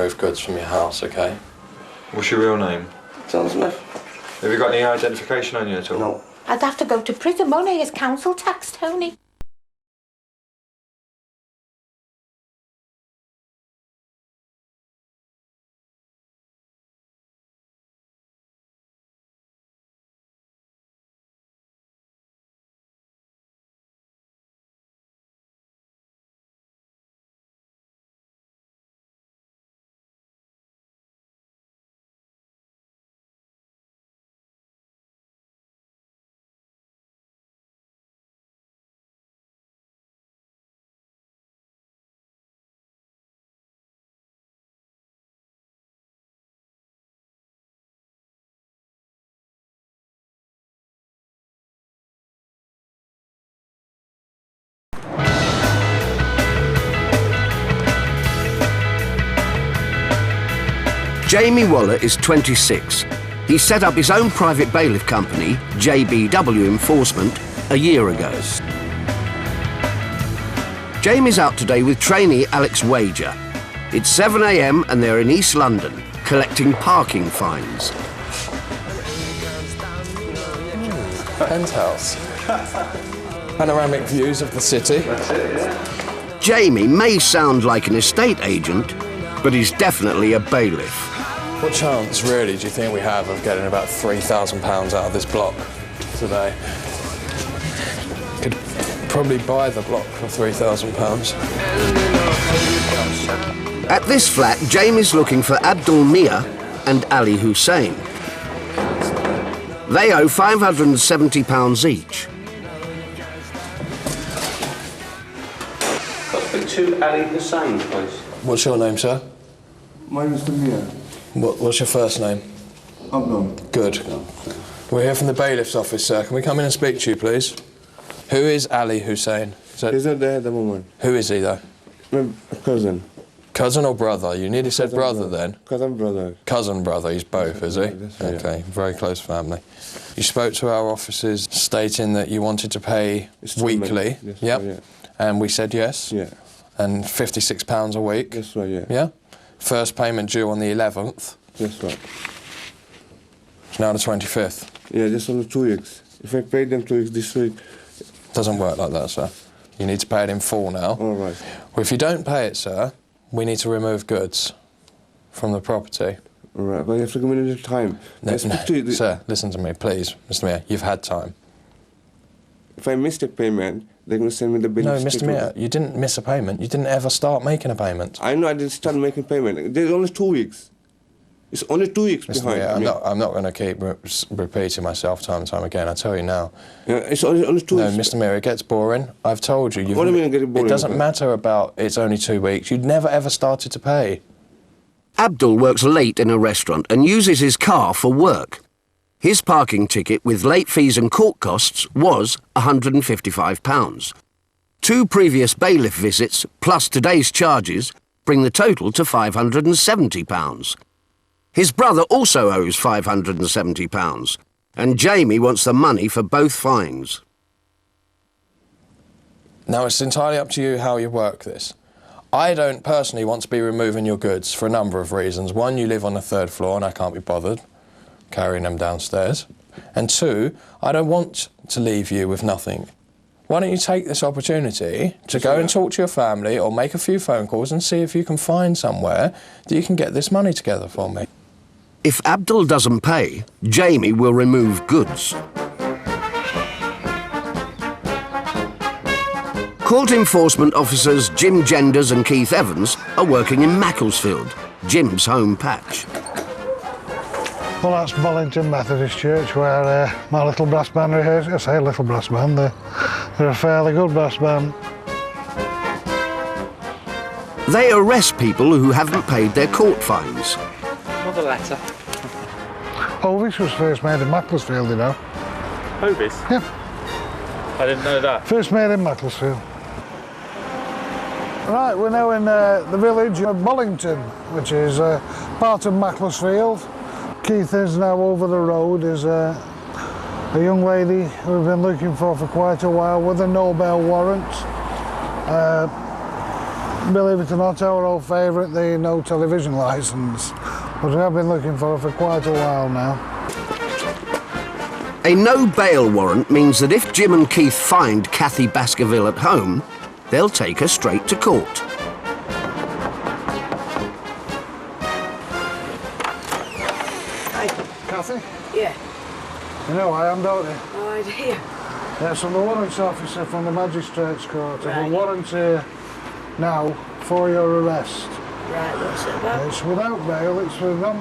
remove goods from your house, OK? What's your real name? John Smith. Have you got any identification on you at all? No. I'd have to go to prison, won't I? It's council tax, Tony. Jamie Waller is 26. He set up his own private bailiff company, JBW Enforcement, a year ago. Jamie's out today with trainee Alex Wager. It's 7 AM and they're in East London, collecting parking fines. Penthouse. Panoramic views of the city. Jamie may sound like an estate agent, but he's definitely a bailiff. What chance, really, do you think we have of getting about £3,000 out of this block today? Could probably buy the block for £3,000. At this flat, Jamie's looking for Abdul Mia and Ali Hussein. They owe £570 each. I'll speak to Ali Hussein, please. What's your name, sir? My name is Mia. What's your first name? Abdul. Good. We're here from the bailiff's office, sir. Can we come in and speak to you, please? Who is Ali Hussein? He's not there at the moment. Who is he, though? My cousin. Cousin or brother? You nearly said brother then. Cousin brother. Cousin brother, he's both, is he? That's right, Okay, yeah. very close family. You spoke to our officers stating that you wanted to pay weekly. Yes, Yep. right, yeah. And we said yes. Yeah. And £56 a week. That's right, yeah. Yeah? First payment due on the 11th. That's right. It's now the 25th. Yeah, just only 2 weeks. If I paid them 2 weeks this week. Doesn't work like that, sir. You need to pay it in full now. All right. Well, if you don't pay it, sir, we need to remove goods from the property. All right, but you have to give me a little time. No, I speak to you. sir, listen to me, please. Mr. Mayor, you've had time. If I missed a payment, they're going to send me the bill. No, Mr. Mayor, you didn't miss a payment. You didn't ever start making a payment. I know I didn't start making payment. There's only 2 weeks. It's only 2 weeks Mr. behind. Mayor, I'm not going to keep repeating myself time and time again. I tell you now. Yeah, it's only 2 No, weeks. Mr. Mayor, it gets boring. I've told you. What do you mean it gets boring? It doesn't matter about it's only 2 weeks. You'd never ever started to pay. Abdul works late in a restaurant and uses his car for work. His parking ticket with late fees and court costs was £155. 2 previous bailiff visits plus today's charges bring the total to £570. His brother also owes £570, and Jamie wants the money for both fines. Now, it's entirely up to you how you work this. I don't personally want to be removing your goods for a number of reasons. One, you live on the 3rd floor and I can't be bothered carrying them downstairs. And 2, I don't want to leave you with nothing. Why don't you take this opportunity to go and talk to your family or make a few phone calls and see if you can find somewhere that you can get this money together for me? If Abdul doesn't pay, Jamie will remove goods. Court enforcement officers Jim Genders and Keith Evans are working in Macclesfield, Jim's home patch. Well, that's Bollington Methodist Church, where my little brass band rehearses. I say little brass band, they're a fairly good brass band. They arrest people who haven't paid their court fines. Another letter. Ovis was first made in Macclesfield, you know. Ovis? Yeah. I didn't know that. First made in Macclesfield. Right, we're now in the village of Bollington, which is part of Macclesfield. Keith is now over the road, is a young lady who we've been looking for quite a while with a no bail warrant. believe it or not, our old favourite, the no television licence. But we have been looking for it for quite a while now. A no bail warrant means that if Jim and Keith find Kathy Baskerville at home, they'll take her straight to court. Hey, Kathy? Yeah. You know I am, don't you? No idea. Yes, I'm the warrants officer from the Magistrates Court. Right. I've a warrant here now for your arrest. Right, what's it about? It's without bail, it's for not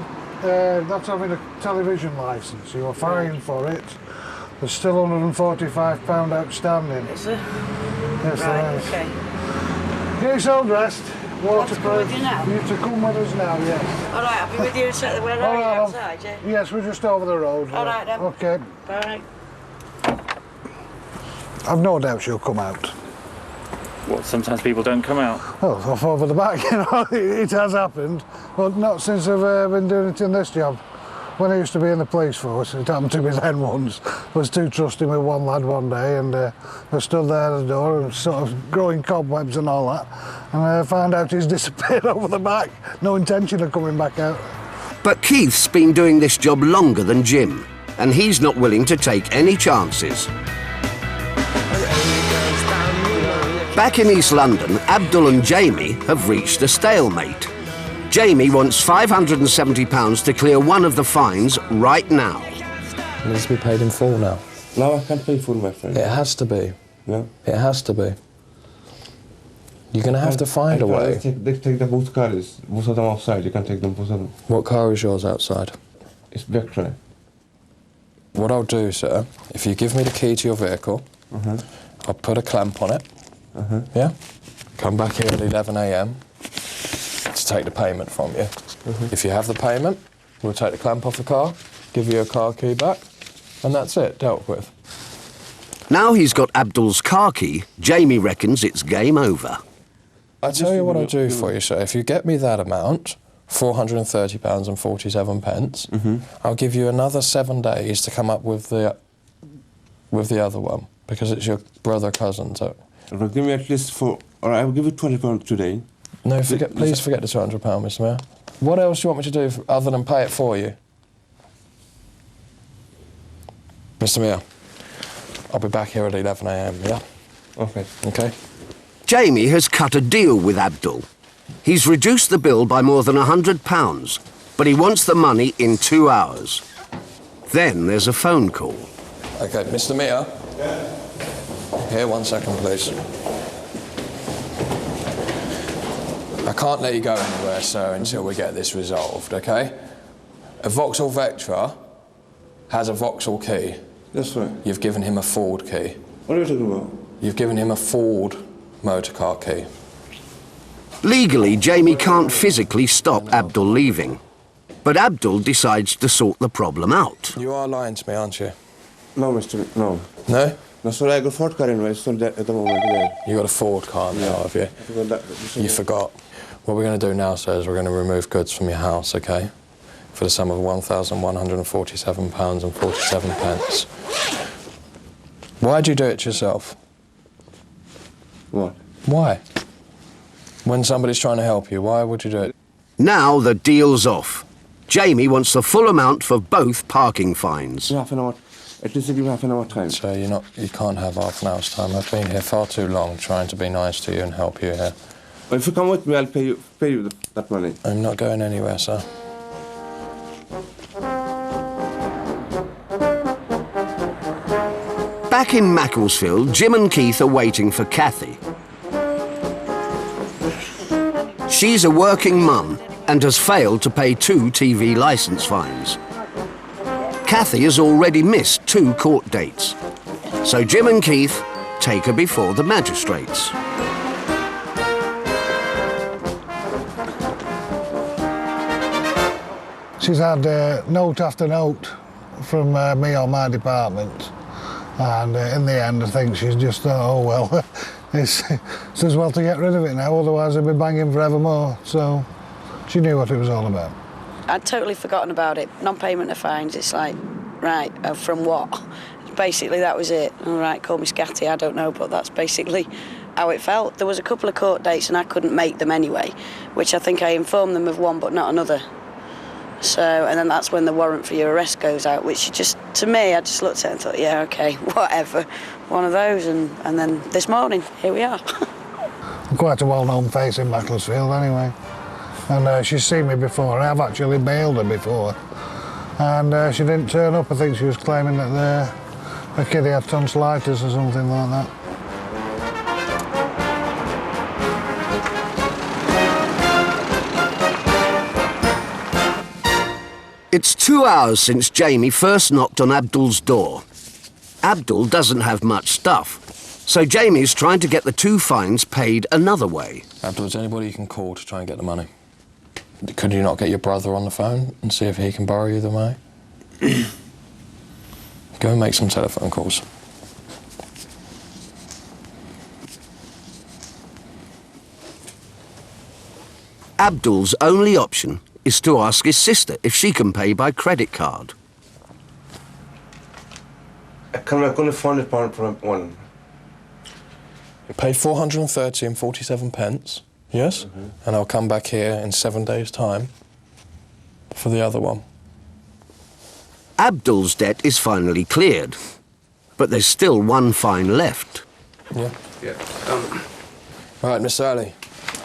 having a television licence. You were fined for it. There's still £145 outstanding. Is there? Yes, there Right, is. okay. Get yourself dressed, waterproof. come with you now? You have to come with us now, yes. All right, I'll be with you in a second. Where are you, outside, yeah? Yes, we're just over the road. All right, then. Okay. Bye. I've no doubt she'll come out. What, sometimes people don't come out? Oh, off over the back, you know, it has happened. But not since I've been doing it in this job. When I used to be in the police force, it happened to me then once. I was too trusting with one lad one day, and I stood there at the door and sort of growing cobwebs and all that, and I found out he's disappeared over the back. No intention of coming back out. But Keith's been doing this job longer than Jim, and he's not willing to take any chances. Back in East London, Abdul and Jamie have reached a stalemate. Jamie wants £570 to clear one of the fines right now. It needs to be paid in full now. Now I can't pay full, my friend. It has to be. Yeah. It has to be. You're going to have to find a way. They take the both cars, both of them outside. You can take them, both of them. What car is yours outside? It's Vectra. What I'll do, sir, if you give me the key to your vehicle, I'll put a clamp on it. Yeah? Come back here at 11 a.m. to take the payment from you. If you have the payment, we'll take the clamp off the car, give you a car key back, and that's it, dealt with. Now he's got Abdul's car key, Jamie reckons it's game over. I tell you what I'll do for you, sir. If you get me that amount, £430.47, I'll give you another 7 days to come up with the other one, because it's your brother cousin. So. Give me at least or I'll give you £20 today. No, please forget the £200, Mr. Mayor. What else do you want me to do other than pay it for you? Mr. Mayor, I'll be back here at 11 a.m, yeah? Okay. Okay. Jamie has cut a deal with Abdul. He's reduced the bill by more than £100, but he wants the money in 2 hours. Then there's a phone call. Okay, Mr. Mayor? Yeah? Here, 1 second, please. I can't let you go anywhere, sir, until we get this resolved, okay? A Vauxhall Vectra has a Vauxhall key. That's right. You've given him a Ford key. What are you talking about? You've given him a Ford motorcar key. Legally, Jamie can't physically stop Abdul leaving. But Abdul decides to sort the problem out. You are lying to me, aren't you? No, Mr. No. No? No, sorry, I got Ford car anyway, so at the moment, yeah. You got a Ford car now, have you? I forgot that. You forgot. What we're going to do now, sir, is we're going to remove goods from your house, okay? For the sum of £1,147.47. Why'd you do it yourself? What? Why? When somebody's trying to help you, why would you do it? Now the deal's off. Jamie wants the full amount for both parking fines. Half an hour. At least give me half an hour time. So you can't have half an hour's time. I've been here far too long trying to be nice to you and help you here. Well, if you come with me, I'll pay you that money. I'm not going anywhere, sir. Back in Macclesfield, Jim and Keith are waiting for Kathy. She's a working mum and has failed to pay 2 TV licence fines. Kathy has already missed 2 court dates. So Jim and Keith take her before the magistrates. She's had note after note from me or my department, and in the end I think she's just thought, oh well, it's as well to get rid of it now, otherwise I'd be banging forevermore. So she knew what it was all about. I'd totally forgotten about it. Non-payment of fines, it's like, right, from what? Basically that was it. All right, call me scatty, I don't know, but that's basically how it felt. There was a couple of court dates and I couldn't make them anyway, which I think I informed them of one but not another. So, and then that's when the warrant for your arrest goes out, which just, to me, I just looked at it and thought, yeah, OK, whatever, one of those. And then this morning, here we are. I'm quite a well-known face in Macclesfield anyway. And she's seen me before. I've actually bailed her before. And she didn't turn up. I think she was claiming that her kiddie had tonsillitis or something like that. It's 2 hours since Jamie first knocked on Abdul's door. Abdul doesn't have much stuff, so Jamie's trying to get the 2 fines paid another way. Abdul, is there anybody you can call to try and get the money? Could you not get your brother on the phone and see if he can borrow you the money? Go and make some telephone calls. Abdul's only option is to ask his sister if she can pay by credit card. I can only £400 for one. Pay 430 pence, yes? And I'll come back here in 7 days' time for the other one. Abdul's debt is finally cleared, but there's still 1 fine left. Yeah? Yeah. Right, Miss Ali.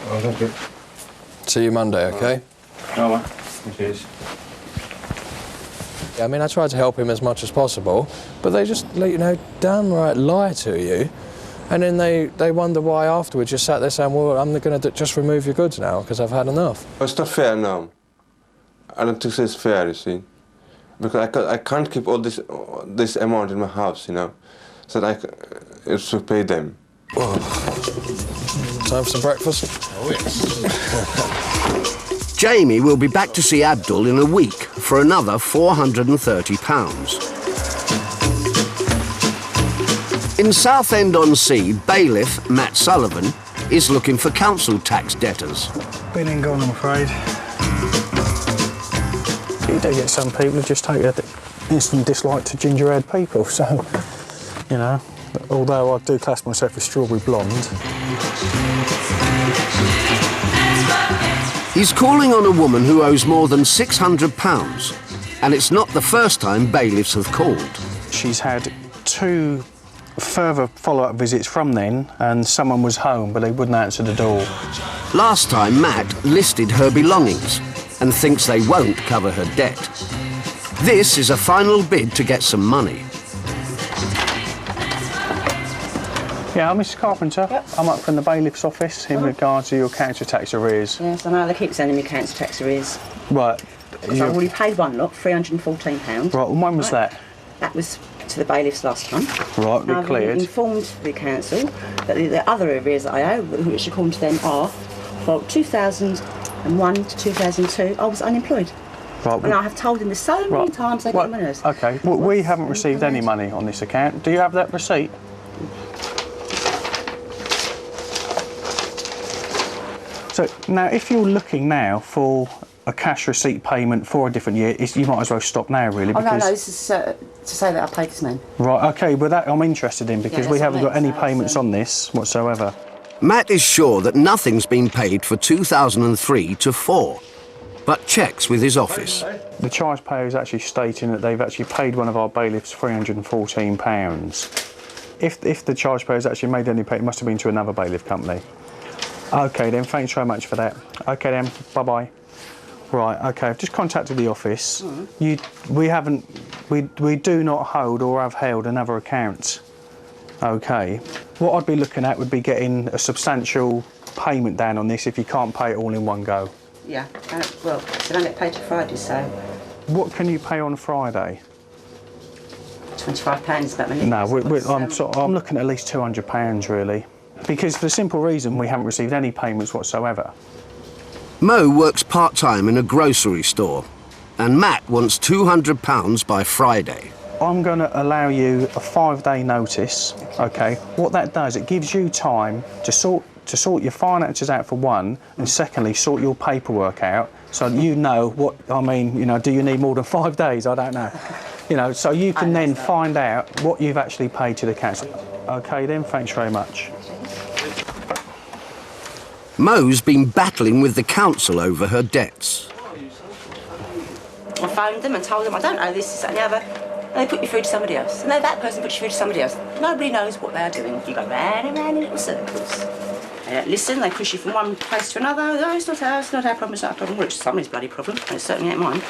Oh, thank you. See you Monday, OK? Oh, well. Cheers. Yeah, I mean, I tried to help him as much as possible, but they just, you know, downright lie to you. And then they wonder why afterwards you sat there saying, well, I'm going to just remove your goods now because I've had enough. It's not fair now. I don't think it's fair, you see. Because I can't keep all this amount in my house, you know. So that I should pay them. Time for some breakfast? Oh, yes. Jamie will be back to see Abdul in a week for another £430. In Southend-on-Sea, bailiff Matt Sullivan is looking for council tax debtors. Been and gone, I'm afraid. You do get some people who just take an instant dislike to ginger-haired people, so, you know, although I do class myself as strawberry blonde. He's calling on a woman who owes more than £600, and it's not the first time bailiffs have called. She's had 2 further follow-up visits from then, and someone was home, but they wouldn't answer the door. Last time, Matt listed her belongings and thinks they won't cover her debt. This is a final bid to get some money. Yeah, I'm Mrs Carpenter. Yep. I'm up from the bailiff's office in regards to your council tax arrears. Yes, I know they keep sending me council tax arrears. Right. Because I've already paid one lot, £314. Right, and when was that? That was to the bailiffs last time. Right, Now, we cleared. I've informed the council that the other arrears that I owe, which according to them are, for 2001 to 2002, I was unemployed. Right. And I have told them this so many times they get on my nerves. OK, well, we haven't received any money on this account. Do you have that receipt? So, now, if you're looking now for a cash receipt payment for a different year, you might as well stop now, really, Oh, because... no, this is to say that I paid this man. Right, OK, but that I'm interested in, because we haven't got any payments on this whatsoever. Matt is sure that nothing's been paid for 2003 to 4, but checks with his office. The charge payer is actually stating that they've actually paid one of our bailiffs £314. If the charge payer has actually made any payment, it must have been to another bailiff company. OK then, thanks very much for that. OK then, bye-bye. Right, OK, I've just contacted the office. We do not hold or have held another account. OK. What I'd be looking at would be getting a substantial payment down on this if you can't pay it all in one go. Yeah, well, they don't get paid till Friday, so... What can you pay on Friday? £25 is about my limit. No, I'm looking at least £200, really. Because for the simple reason we haven't received any payments whatsoever. Mo works part-time in a grocery store, and Matt wants £200 by Friday. I'm going to allow you a 5-day notice, OK? What that does, it gives you time to sort your finances out for one, and secondly, sort your paperwork out, so you know what, I mean, you know, do you need more than 5 days? I don't know. You know, so you can then find out what you've actually paid to the council. OK then, thanks very much. Mo's been battling with the council over her debts. I phoned them and told them I don't know this, that and the other. And they put you through to somebody else. And then that person puts you through to somebody else. Nobody knows what they're doing. You go round and round in little circles. They don't listen, they push you from one place to another. Oh, it's not our problem, it's not our problem. Well, it's somebody's bloody problem, and it certainly ain't mine.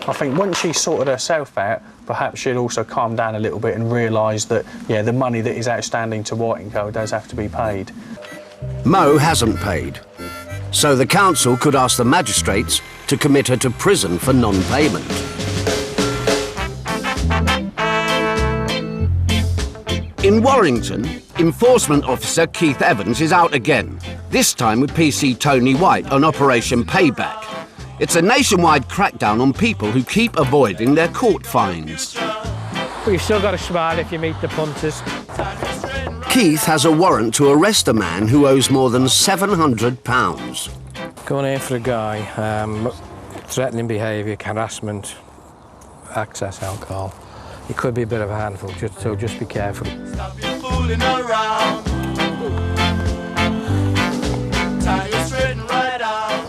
I think once she sorted herself out, perhaps she'd also calm down a little bit and realise that, yeah, the money that is outstanding to White & Co does have to be paid. Mo hasn't paid, so the council could ask the magistrates to commit her to prison for non-payment. In Warrington, Enforcement Officer Keith Evans is out again, this time with PC Tony White on Operation Payback. It's a nationwide crackdown on people who keep avoiding their court fines. Well, you've still got to smile if you meet the punters. Keith has a warrant to arrest a man who owes more than £700. Going here for a guy, threatening behaviour, harassment, access alcohol. It could be a bit of a handful, so just be careful. Stop your fooling around. Tie you straight and right out.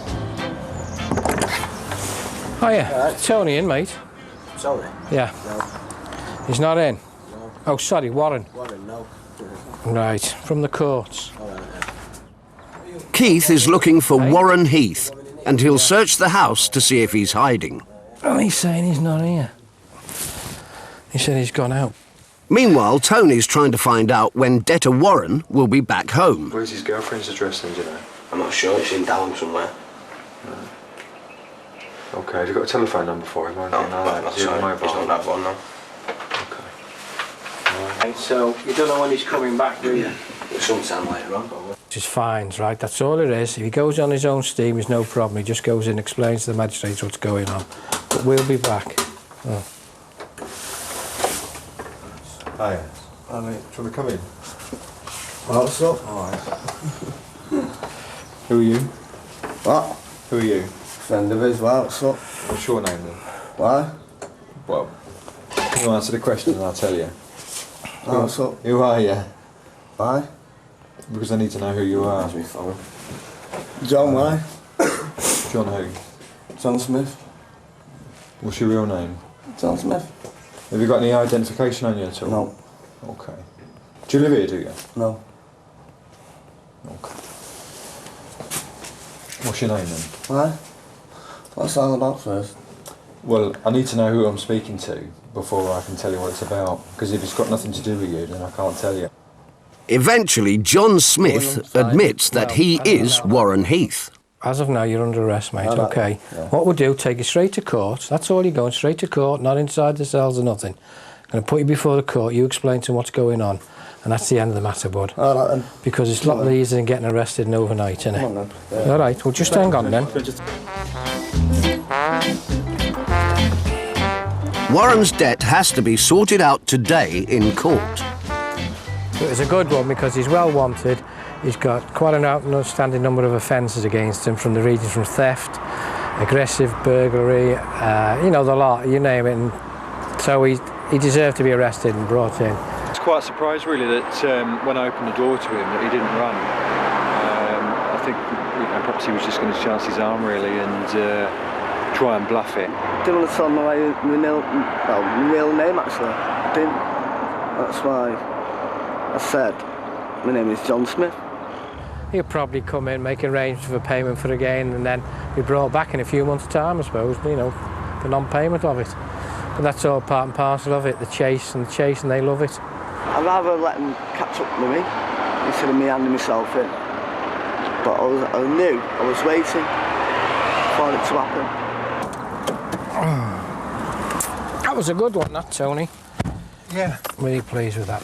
Oh yeah, Tony in, mate. Sorry? Yeah. No. He's not in? No. Oh, sorry, Warren. Warren, no. Right, from the courts. All right, yeah. Keith is looking for Warren Heath, and he'll search the house to see if he's hiding. Oh, he's saying he's not here. He said he's gone out. Meanwhile, Tony's trying to find out when debtor Warren will be back home. Where's his girlfriend's address then, do you know? I'm not sure, it's in Down somewhere. Okay, have you got a telephone number for him or anything like that? That's Is he on right, mobile? he's not that one, no. Okay. So, you don't know when he's coming back, do you? Sometime later on, probably. Just fines, right? That's all it is. If he goes on his own steam, there's no problem. He just goes in and explains to the magistrates what's going on. But we'll be back. Oh. Hi. Hi, mate. Do you want to come in? What's up? All right. Who are you? What? Who are you? Friend of his, what's up? What's your name then? Why? Well, you answer the question and I'll tell you. What's up? Who are you? Why? Because I need to know who you are. That's me phone. John, why? John who? John Smith. What's your real name? John Smith. Have you got any identification on you at all? No. Okay. Do you live here, do you? No. Okay. What's your name then? Why? What's that all about first? Well, I need to know who I'm speaking to before I can tell you what it's about. Because if it's got nothing to do with you, then I can't tell you. Eventually, John Smith admits that he is Warren Heath. As of now, you're under arrest, mate, OK? Yeah. What we'll do, take you straight to court. That's all you're going, straight to court, not inside the cells or nothing. I'm going to put you before the court, you explain to them what's going on, and that's the end of the matter, bud. All right, then. Because it's a lot easier than getting arrested and overnight, isn't it? Come on, then. Yeah. All right, well, just hang on, then. Warren's debt has to be sorted out today in court. It was a good one because he's well wanted. He's got quite an outstanding number of offences against him from the regions from theft, aggressive burglary, you know, the lot, you name it. And so he deserved to be arrested and brought in. I was quite surprised really that when I opened the door to him that he didn't run. I think perhaps he was just going to chance his arm really and try and bluff it. I didn't want to tell him my real name actually. I didn't. That's why I said my name is John Smith. He'll probably come in, make arrangements for payment for the gain, and then be brought back in a few months' time, I suppose, you know, for non-payment of it. But that's all part and parcel of it, the chase, and they love it. I'd rather let him catch up with me instead of me handing myself in. But I knew, I was waiting for it to happen. That was a good one, that, Tony. Yeah. Really pleased with that.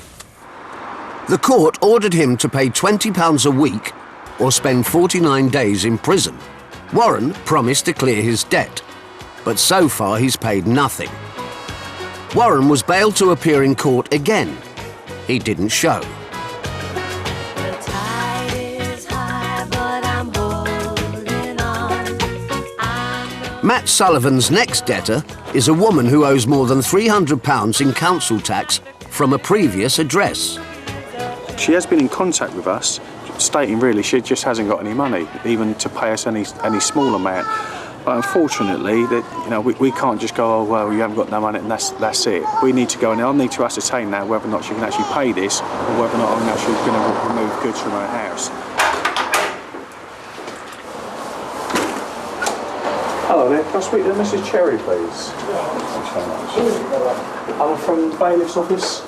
The court ordered him to pay £20 a week or spend 49 days in prison. Warren promised to clear his debt, but so far he's paid nothing. Warren was bailed to appear in court again. He didn't show. Matt Sullivan's next debtor is a woman who owes more than £300 in council tax from a previous address. She has been in contact with us stating really she just hasn't got any money, even to pay us any small amount. But unfortunately, we can't just go, oh well, you haven't got no money and that's it. We need to go and I need to ascertain now whether or not she can actually pay this, or whether or not I'm actually going to remove goods from her house. Hello there, can I speak to Mrs. Cherry, please? I'm from the bailiff's office.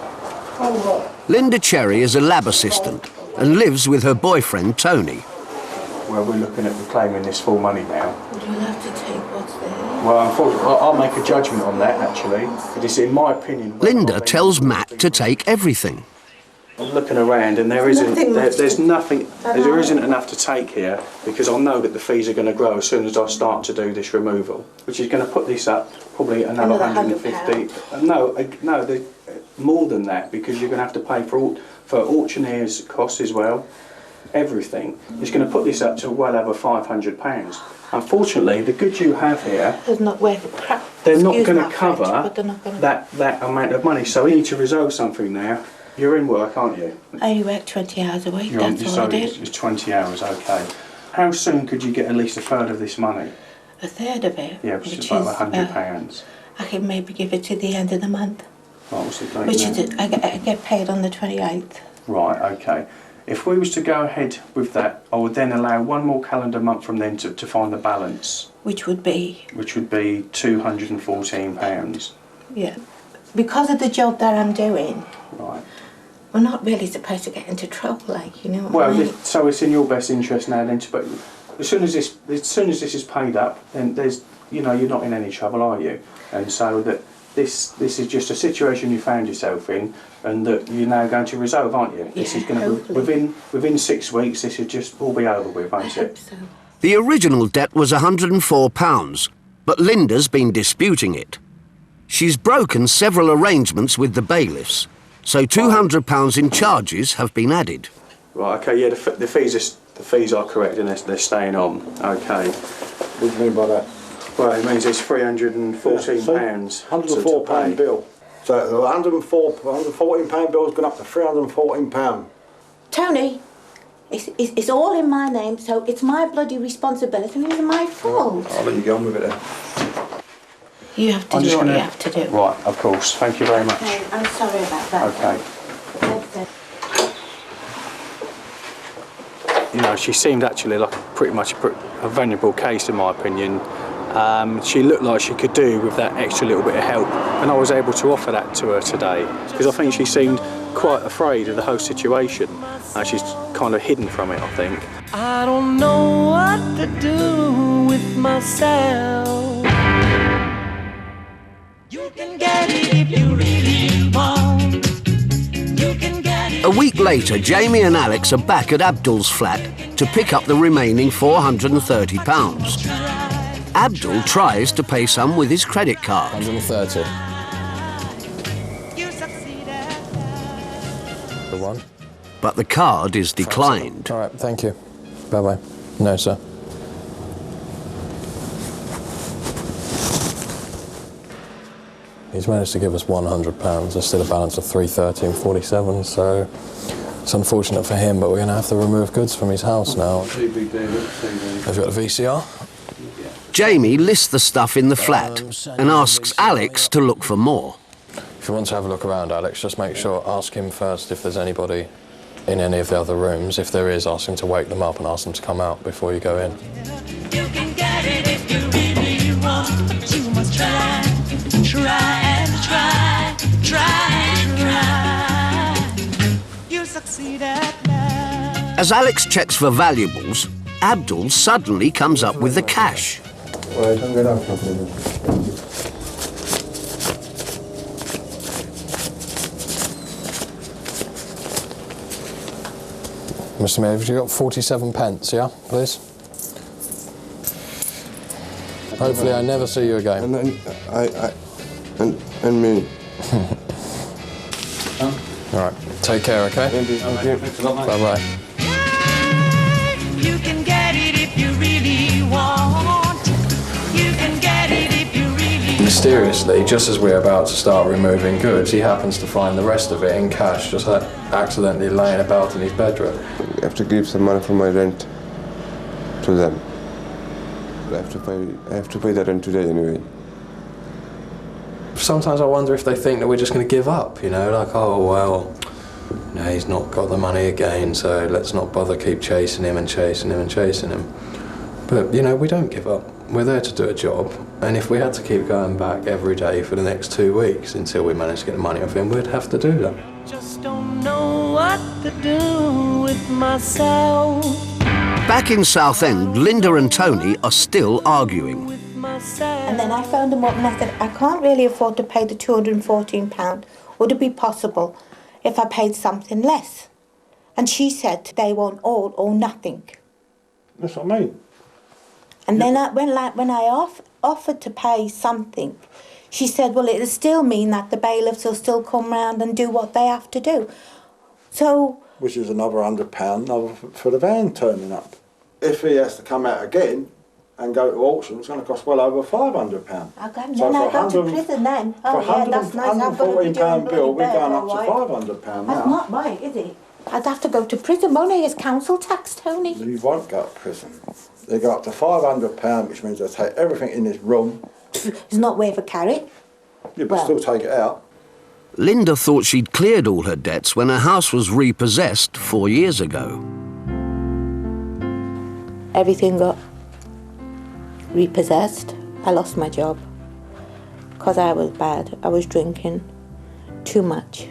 Linda Cherry is a lab assistant and lives with her boyfriend Tony. Well, we're looking at reclaiming this full money now. Would you have to take what's there? Well, unfortunately, I'll make a judgment on that, actually. It is, in my opinion... Linda tells Matt to take everything. I'm looking around and there isn't enough to take here, because I know that the fees are going to grow as soon as I start to do this removal, which is going to put this up probably another 150. No, more than that, because you're going to have to pay for auctioneers' costs as well. Everything. It's going to put this up to well over £500. Unfortunately, the goods you have here, they're not going to cover that amount of money. So we need to resolve something now. You're in work, aren't you? I only work 20 hours a week, that's all I do. It's 20 hours, okay. How soon could you get at least a third of this money? A third of it? Yeah, which is about £100. I can maybe give it to the end of the month. Right, what's the date now? I get paid on the 28th. Right, okay. If we was to go ahead with that, I would then allow one more calendar month from then to find the balance. Which would be? Which would be £214. Yeah. Because of the job that I'm doing, right, we're not really supposed to get into trouble, like, you know what well, I mean? So it's in your best interest now then to, but as soon as this is paid up, then there's, you're not in any trouble, are you? And so that this is just a situation you found yourself in, and that you're now going to resolve, aren't you? This is going to be, within 6 weeks, this will just all be over with, won't it? I hope so. The original debt was £104, but Linda's been disputing it. She's broken several arrangements with the bailiffs, so £200 in charges have been added. Right, okay, yeah, the fees are correct and they're staying on. Okay. What do you mean by that? Well, it means it's £314. £104 bill. So the £114 bill has gone up to £314. Tony, it's all in my name, so it's my bloody responsibility and it's my fault. I'll let you get on with it then. You have to do what you have to do. Right, of course. Thank you very much. Okay, I'm sorry about that. Okay. She seemed actually like pretty much a vulnerable case in my opinion. She looked like she could do with that extra little bit of help, and I was able to offer that to her today because I think she seemed quite afraid of the whole situation. She's kind of hidden from it, I think. I don't know what to do with myself. You can get it if you really want. You can get it. A week later, Jamie and Alex are back at Abdul's flat to pick up the remaining £430. Abdul tries to pay some with his credit card. 130. The one. But the card is declined. All right, thank you. Bye-bye. No, sir. He's managed to give us £100. There's still a balance of £313.47, so it's unfortunate for him, but we're going to have to remove goods from his house now. Have you got the VCR? Jamie lists the stuff in the flat and asks Alex to look for more. If you want to have a look around, Alex, just make sure, ask him first if there's anybody in any of the other rooms. If there is, ask him to wake them up and ask them to come out before you go in. You can get it if you really want, but you must try and try. You succeed at last. As Alex checks for valuables, Abdul suddenly comes up with the cash. Mr. Mayor, have you got 47 pence, yeah, please? Hopefully I never see you again. And then and me. All right, take care, okay? Bye-bye. You can get it if you really want. You can get it if you really Mysteriously, just as we're about to start removing goods, he happens to find the rest of it in cash, just accidentally laying about in his bedroom. have to give some money from my rent to them. I have to pay the rent today anyway. Sometimes I wonder if they think that we're just going to give up, you know, like, oh, well, no, he's not got the money again, so let's not bother keep chasing him and chasing him and chasing him. But, you know, we don't give up. We're there to do a job, and if we had to keep going back every day for the next 2 weeks until we managed to get the money off him, we'd have to do that. Just don't know what to do with myself. Back in Southend, Linda and Tony are still arguing. And then I phoned them up and I said, I can't really afford to pay the £214. Would it be possible if I paid something less? And she said they want all or nothing. That's what I mean. And then when I offered to pay something, she said, well, it'll still mean that the bailiffs will still come round and do what they have to do. So... Which is another £100 for the van turning up. If he has to come out again and go to auction, it's going to cost well over £500. Okay, then I go to prison then. Oh yeah, that's nice. I'm going to be £114 bill, we're going up to £500 now. That's not right, is it? I'd have to go to prison, won't I, as council tax, Tony? You won't go to prison. They go up to £500, which means they'll take everything in this room. It's not worth a carrot. Yeah, but still take it out. Linda thought she'd cleared all her debts when her house was repossessed 4 years ago. Everything got repossessed. I lost my job because I was bad. I was drinking too much.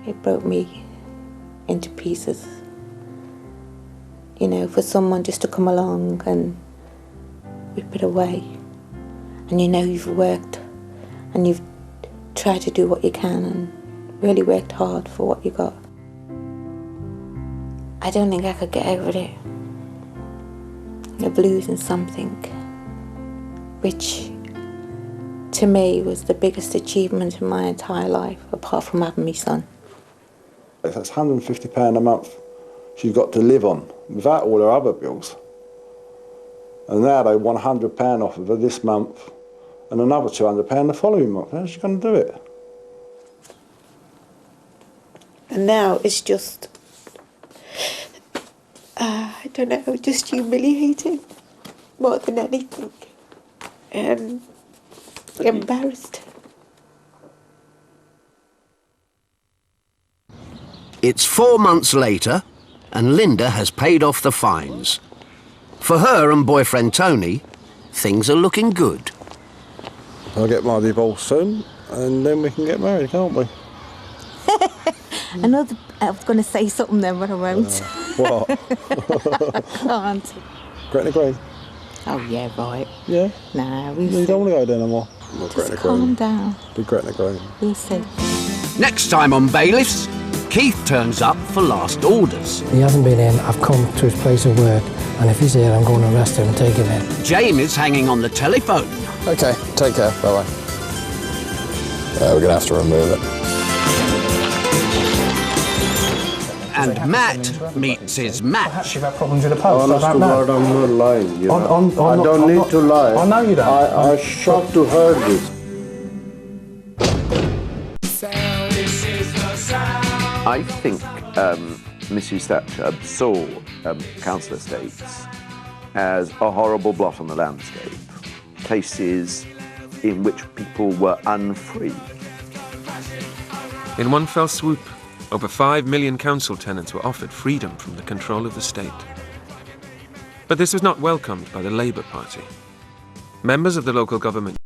It broke me into pieces. You know, for someone just to come along and rip it away. And you know you've worked and you've tried to do what you can and really worked hard for what you got. I don't think I could get over it. Of losing something which to me was the biggest achievement in my entire life, apart from having my son. If that's £150 a month she's got to live on without all her other bills. And now they want £100 off of her this month and another £200 the following month. How's she going to do it? And now it's just, I don't know, just humiliating more than anything. And embarrassed. It's 4 months later, and Linda has paid off the fines. For her and boyfriend Tony, things are looking good. I'll get my divorce soon, and then we can get married, can't we? I was going to say something then, but I won't. What? I can't. Gretna Green? Oh, yeah, right. Yeah? Nah, You don't want to go there no more? Just calm down. Be Gretna Green. We'll see. Next time on Bailiffs, Keith turns up for last orders. He hasn't been in, I've come to his place of work, and if he's here, I'm going to arrest him and take him in. Jamie's hanging on the telephone. OK, take care, bye-bye. We're going to have to remove it. And Matt meets his match. Perhaps you've had problems with the post. Honest to God, I'm not lying. You know. I don't need to lie. I know you don't. I shocked to hear this. I think Mrs Thatcher saw council estates as a horrible blot on the landscape, places in which people were unfree. In one fell swoop, over 5 million council tenants were offered freedom from the control of the state. But this was not welcomed by the Labour Party. Members of the local government